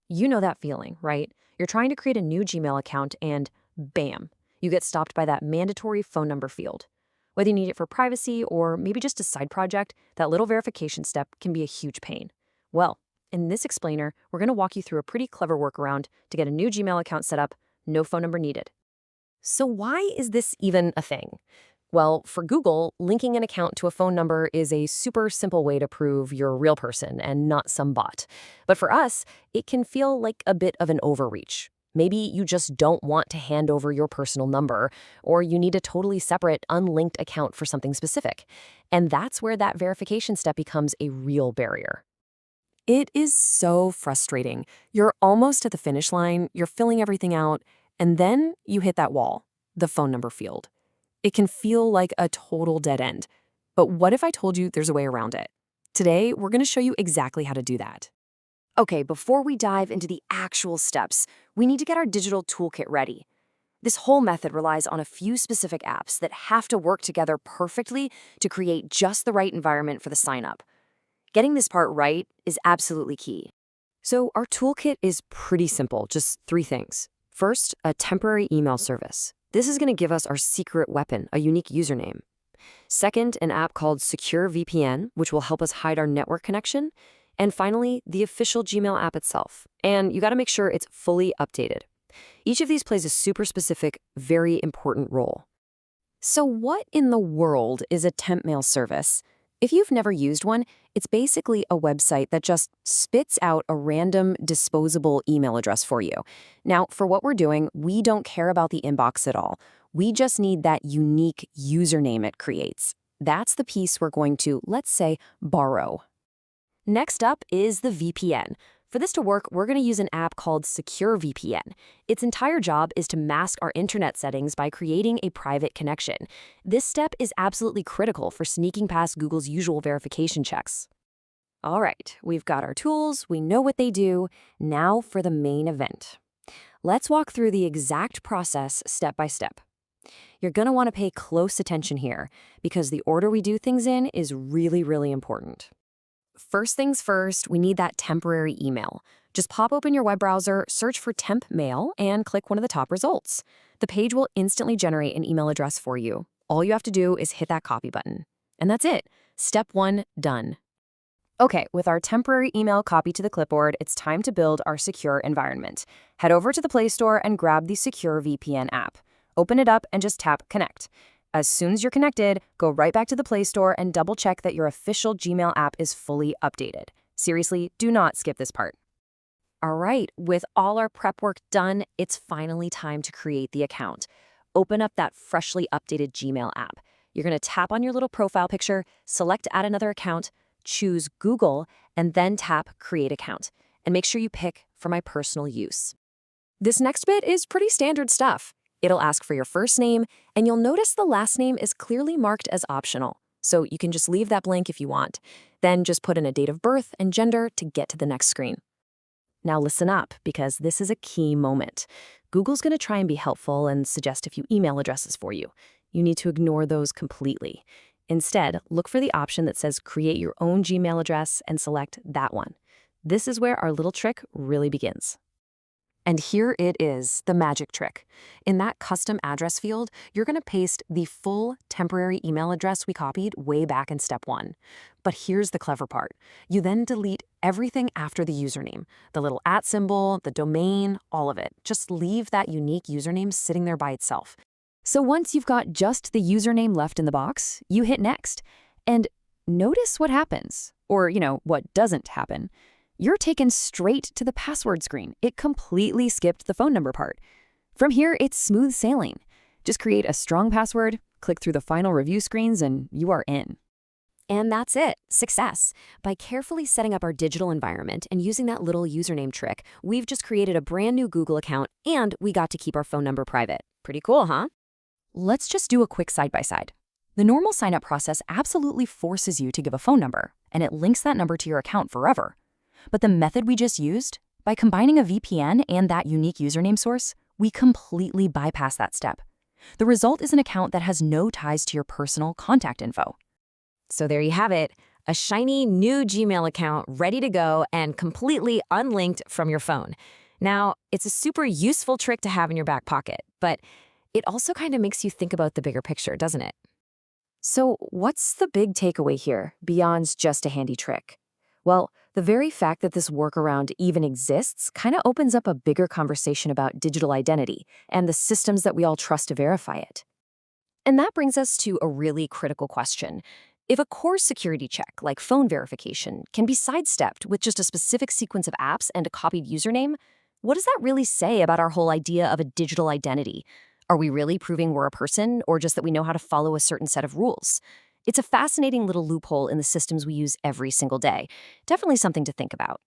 You know that feeling, right? You're trying to create a new Gmail account and bam, you get stopped by that mandatory phone number field. Whether you need it for privacy or maybe just a side project, that little verification step can be a huge pain. Well, in this explainer, we're going to walk you through a pretty clever workaround to get a new Gmail account set up, no phone number needed. So why is this even a thing? Well, for Google, linking an account to a phone number is a super simple way to prove you're a real person and not some bot. But for us, it can feel like a bit of an overreach. Maybe you just don't want to hand over your personal number, or you need a totally separate, unlinked account for something specific. And that's where that verification step becomes a real barrier. It is so frustrating. You're almost at the finish line, you're filling everything out, and then you hit that wall, the phone number field. It can feel like a total dead end. But what if I told you there's a way around it? Today, we're going to show you exactly how to do that. Okay, before we dive into the actual steps, we need to get our digital toolkit ready. This whole method relies on a few specific apps that have to work together perfectly to create just the right environment for the sign-up. Getting this part right is absolutely key. So our toolkit is pretty simple, just three things. First, a temporary email service. This is going to give us our secret weapon, a unique username. Second, an app called Secure VPN, which will help us hide our network connection. And finally, the official Gmail app itself. And you got to make sure it's fully updated. Each of these plays a super specific, very important role. So what in the world is a temp mail service? If you've never used one, it's basically a website that just spits out a random disposable email address for you. Now, for what we're doing, we don't care about the inbox at all. We just need that unique username it creates. That's the piece we're going to, let's say, borrow. Next up is the VPN. For this to work, we're going to use an app called Secure VPN. Its entire job is to mask our internet settings by creating a private connection. This step is absolutely critical for sneaking past Google's usual verification checks. All right, we've got our tools, we know what they do. Now for the main event. Let's walk through the exact process step by step. You're going to want to pay close attention here because the order we do things in is really, really important. First things first, we need that temporary email. Just pop open your web browser, search for temp mail, and click one of the top results. The page will instantly generate an email address for you. All you have to do is hit that copy button. And that's it. Step 1, done. Okay, with our temporary email copied to the clipboard, it's time to build our secure environment. Head over to the Play Store and grab the Secure VPN app. Open it up and just tap Connect. As soon as you're connected, go right back to the Play Store and double-check that your official Gmail app is fully updated. Seriously, do not skip this part. All right, with all our prep work done, it's finally time to create the account. Open up that freshly updated Gmail app. You're going to tap on your little profile picture, select Add Another Account, choose Google, and then tap Create Account. And make sure you pick for my personal use. This next bit is pretty standard stuff. It'll ask for your first name, and you'll notice the last name is clearly marked as optional, so you can just leave that blank if you want. Then just put in a date of birth and gender to get to the next screen. Now listen up, because this is a key moment. Google's going to try and be helpful and suggest a few email addresses for you. You need to ignore those completely. Instead, look for the option that says Create Your Own Gmail Address and select that one. This is where our little trick really begins. And here it is, the magic trick. In that custom address field, you're going to paste the full temporary email address we copied way back in step 1. But here's the clever part. You then delete everything after the username, the little @ symbol, the domain, all of it. Just leave that unique username sitting there by itself. So once you've got just the username left in the box, you hit Next. And notice what happens, or, what doesn't happen. You're taken straight to the password screen. It completely skipped the phone number part. From here, it's smooth sailing. Just create a strong password, click through the final review screens, and you are in. And that's it. Success. By carefully setting up our digital environment and using that little username trick, we've just created a brand new Google account, and we got to keep our phone number private. Pretty cool, huh? Let's just do a quick side-by-side. The normal sign-up process absolutely forces you to give a phone number, and it links that number to your account forever. But the method we just used, by combining a VPN and that unique username source, we completely bypass that step. The result is an account that has no ties to your personal contact info. So there you have it, a shiny new Gmail account ready to go and completely unlinked from your phone. Now, it's a super useful trick to have in your back pocket, but it also kind of makes you think about the bigger picture, doesn't it? So, what's the big takeaway here, beyond just a handy trick? Well, the very fact that this workaround even exists kind of opens up a bigger conversation about digital identity and the systems that we all trust to verify it. And that brings us to a really critical question. If a core security check, like phone verification, can be sidestepped with just a specific sequence of apps and a copied username, what does that really say about our whole idea of a digital identity? Are we really proving we're a person, or just that we know how to follow a certain set of rules? It's a fascinating little loophole in the systems we use every single day. Definitely something to think about.